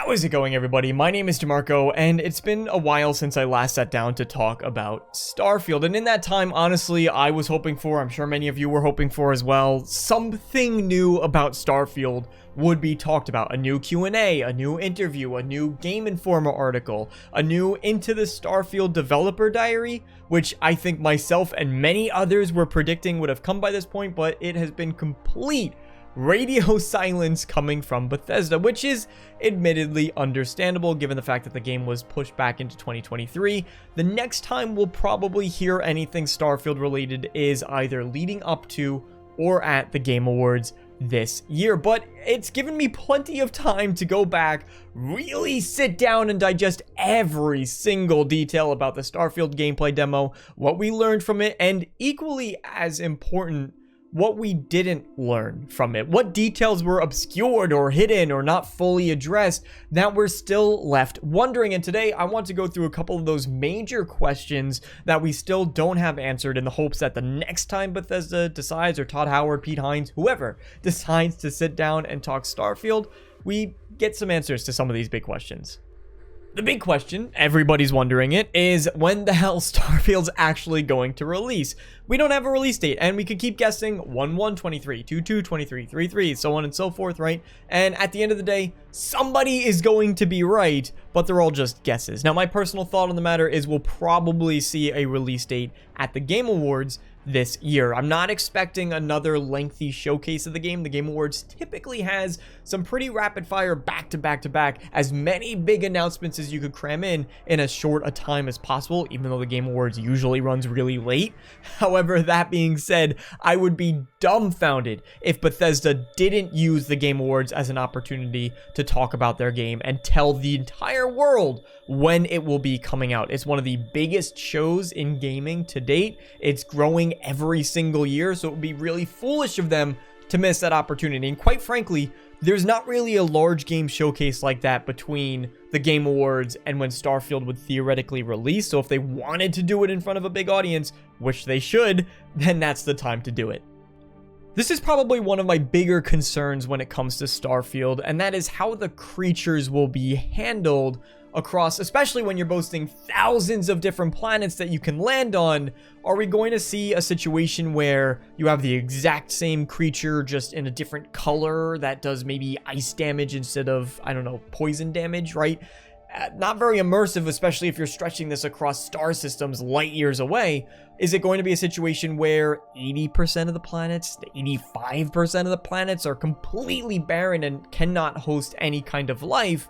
How is it going, everybody? My name is DeMarco, and it's been a while since I last sat down to talk about Starfield. And in that time, honestly, I was hoping for, I'm sure many of you were hoping for as well, something new about Starfield would be talked about. A new Q&A, a new interview, a new Game Informer article, a new Into the Starfield developer diary, which I think myself and many others were predicting would have come by this point, but it has been complete radio silence coming from Bethesda, which is admittedly understandable given the fact that the game was pushed back into 2023. The next time we'll probably hear anything Starfield related is either leading up to or at the Game Awards this year, but it's given me plenty of time to go back, really sit down and digest every single detail about the Starfield gameplay demo, what we learned from it, and equally as important, what we didn't learn from it, what details were obscured or hidden or not fully addressed that we're still left wondering. And today I want to go through a couple of those major questions that we still don't have answered, in the hopes that the next time Bethesda decides, or Todd Howard, Pete Hines, whoever decides to sit down and talk Starfield, we get some answers to some of these big questions. The big question, everybody's wondering it, is when the hell Starfield's actually going to release? We don't have a release date, and we could keep guessing 1/1/23, 2/2/23, 3/3, so on and so forth, right? And at the end of the day, somebody is going to be right, but they're all just guesses. Now, my personal thought on the matter is we'll probably see a release date at the Game Awards this year. I'm not expecting another lengthy showcase of the game. The Game Awards typically has some pretty rapid fire back-to-back, as many big announcements as you could cram in as short a time as possible, even though the Game Awards usually runs really late. However, that being said, I would be dumbfounded if Bethesda didn't use the Game Awards as an opportunity to talk about their game and tell the entire world when it will be coming out. It's one of the biggest shows in gaming to date. It's growing every single year, so it would be really foolish of them to miss that opportunity. And quite frankly, there's not really a large game showcase like that between the Game Awards and when Starfield would theoretically release. So if they wanted to do it in front of a big audience, which they should, then that's the time to do it. This is probably one of my bigger concerns when it comes to Starfield, and that is how the creatures will be handled across, especially when you're boasting thousands of different planets that you can land on. Are we going to see a situation where you have the exact same creature just in a different color that does maybe ice damage instead of, I don't know, poison damage, right? Not very immersive, especially if you're stretching this across star systems light years away. Is it going to be a situation where 80% of the planets, 85% of the planets are completely barren and cannot host any kind of life?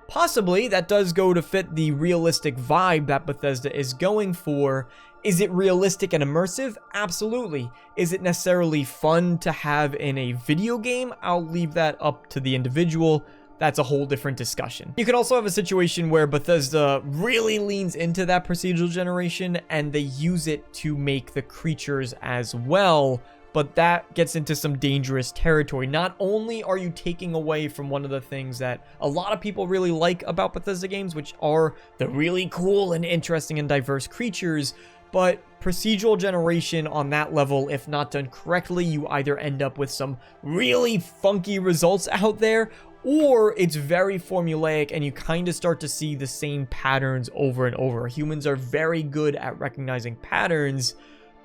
Possibly. That does go to fit the realistic vibe that Bethesda is going for. Is it realistic and immersive? Absolutely. Is it necessarily fun to have in a video game? I'll leave that up to the individual. That's a whole different discussion. You could also have a situation where Bethesda really leans into that procedural generation and they use it to make the creatures as well. But that gets into some dangerous territory. Not only are you taking away from one of the things that a lot of people really like about Bethesda games, which are the really cool and interesting and diverse creatures, but procedural generation on that level, if not done correctly, you either end up with some really funky results out there, or it's very formulaic and you kind of start to see the same patterns over and over. Humans are very good at recognizing patterns.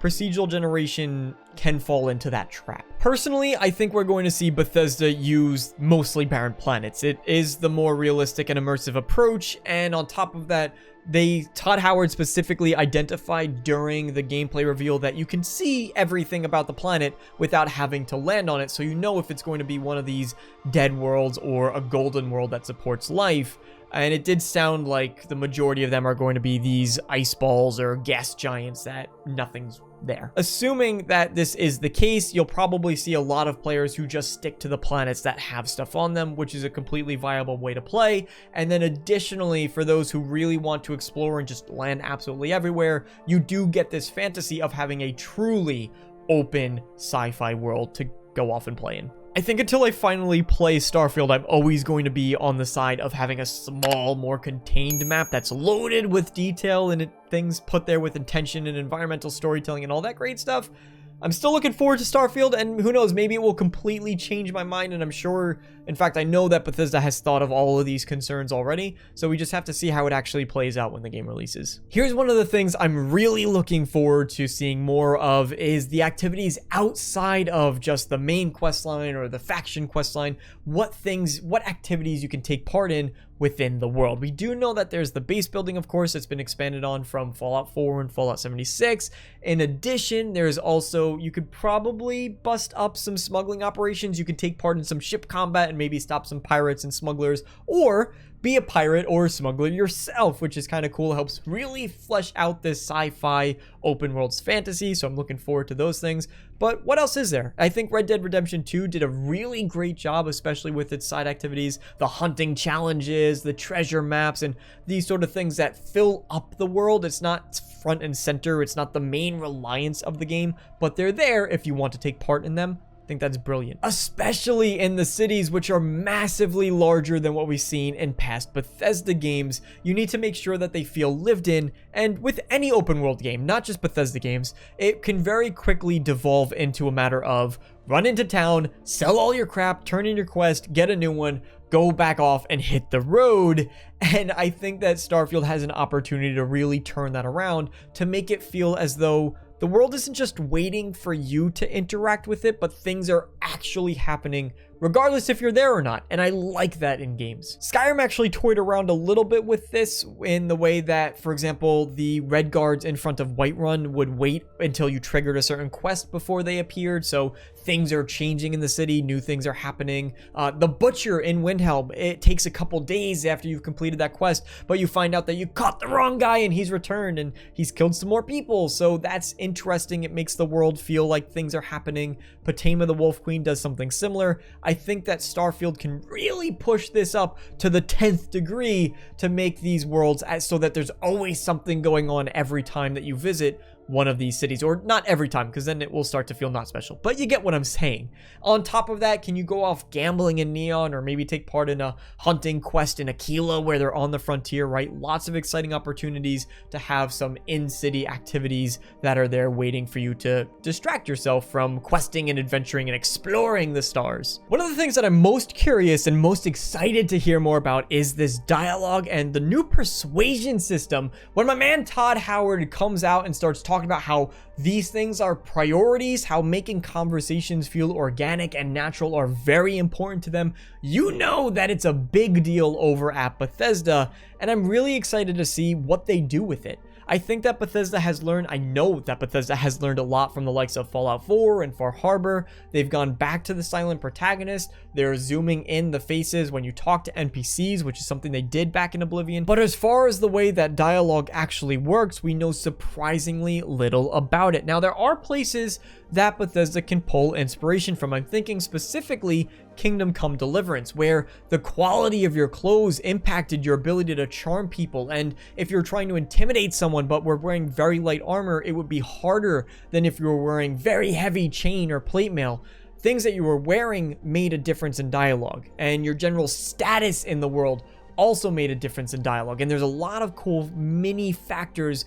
Procedural generation can fall into that trap. Personally, I think we're going to see Bethesda use mostly barren planets. It is the more realistic and immersive approach, and on top of that, Todd Howard specifically identified during the gameplay reveal that you can see everything about the planet without having to land on it, so you know if it's going to be one of these dead worlds or a golden world that supports life. And it did sound like the majority of them are going to be these ice balls or gas giants that nothing's there. Assuming that this is the case, you'll probably see a lot of players who just stick to the planets that have stuff on them, which is a completely viable way to play. And then additionally, for those who really want to explore and just land absolutely everywhere, you do get this fantasy of having a truly open sci-fi world to go off and play in. I think until I finally play Starfield, I'm always going to be on the side of having a small, more contained map that's loaded with detail and things put there with intention and environmental storytelling and all that great stuff. I'm still looking forward to Starfield, and who knows, maybe it will completely change my mind, and I'm sure, in fact, I know that Bethesda has thought of all of these concerns already, so we just have to see how it actually plays out when the game releases. Here's one of the things I'm really looking forward to seeing more of is the activities outside of just the main questline or the faction questline. What activities you can take part in within the world. We do know that there's the base building, of course, it's been expanded on from Fallout 4 and Fallout 76. In addition, there's also, you could probably bust up some smuggling operations. You could take part in some ship combat and maybe stop some pirates and smugglers, or be a pirate or a smuggler yourself, which is kind of cool. It helps really flesh out this sci-fi open world's fantasy, so I'm looking forward to those things. But what else is there? I think Red Dead Redemption 2 did a really great job, especially with its side activities, the hunting challenges, the treasure maps, and these sort of things that fill up the world. It's not front and center, it's not the main reliance of the game, but they're there if you want to take part in them. I think that's brilliant, especially in the cities, which are massively larger than what we've seen in past Bethesda games. You need to make sure that they feel lived in, and with any open world game, not just Bethesda games, it can very quickly devolve into a matter of run into town, sell all your crap, turn in your quest, get a new one, go back off and hit the road. And I think that Starfield has an opportunity to really turn that around, to make it feel as though the world isn't just waiting for you to interact with it, but things are actually happening regardless if you're there or not, and I like that in games. Skyrim actually toyed around a little bit with this in the way that, for example, the red guards in front of Whiterun would wait until you triggered a certain quest before they appeared, so things are changing in the city, new things are happening. The Butcher in Windhelm, it takes a couple days after you've completed that quest, but you find out that you caught the wrong guy and he's returned and he's killed some more people, so that's interesting. It makes the world feel like things are happening. Potema the Wolf Queen does something similar. I think that Starfield can really push this up to the 10th degree to make these worlds so that there's always something going on every time that you visit one of these cities, or not every time, because then it will start to feel not special, but you get what I'm saying. On top of that, can you go off gambling in Neon, or maybe take part in a hunting quest in Aquila where they're on the frontier, right? Lots of exciting opportunities to have some in-city activities that are there waiting for you to distract yourself from questing and adventuring and exploring the stars. One of the things that I'm most curious and most excited to hear more about is this dialogue and the new persuasion system. When my man Todd Howard comes out and starts talking about how these things are priorities, how making conversations feel organic and natural are very important to them, you know that it's a big deal over at Bethesda, and I'm really excited to see what they do with it. I think that Bethesda has learned, I know that Bethesda has learned a lot from the likes of Fallout 4 and Far Harbor. They've gone back to the silent protagonist. They're zooming in the faces when you talk to NPCs, which is something they did back in Oblivion. But as far as the way that dialogue actually works, we know surprisingly little about it. Now, there are places that Bethesda can pull inspiration from. I'm thinking specifically Kingdom Come Deliverance, where the quality of your clothes impacted your ability to charm people, and if you're trying to intimidate someone but were wearing very light armor, it would be harder than if you were wearing very heavy chain or plate mail. Things that you were wearing made a difference in dialogue, and your general status in the world also made a difference in dialogue. And there's a lot of cool mini factors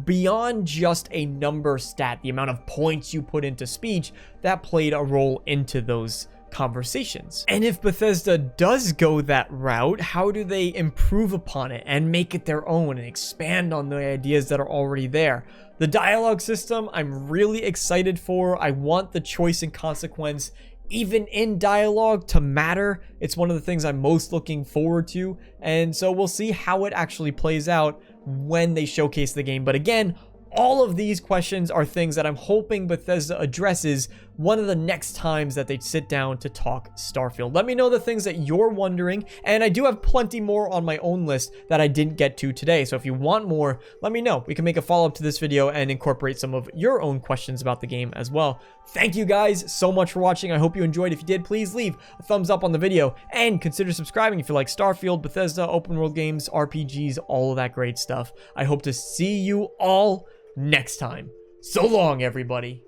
beyond just a number stat, the amount of points you put into speech, that played a role into those conversations. And if Bethesda does go that route, how do they improve upon it and make it their own and expand on the ideas that are already there? The dialogue system, I'm really excited for. I want the choice and consequence, even in dialogue, to matter. It's one of the things I'm most looking forward to, and so we'll see how it actually plays out when they showcase the game. But again, all of these questions are things that I'm hoping Bethesda addresses one of the next times that they sit down to talk Starfield. Let me know the things that you're wondering, and I do have plenty more on my own list that I didn't get to today, so if you want more, let me know. We can make a follow-up to this video and incorporate some of your own questions about the game as well. Thank you guys so much for watching. I hope you enjoyed. If you did, please leave a thumbs up on the video, and consider subscribing if you like Starfield, Bethesda, open world games, RPGs, all of that great stuff. I hope to see you all next time. So long, everybody.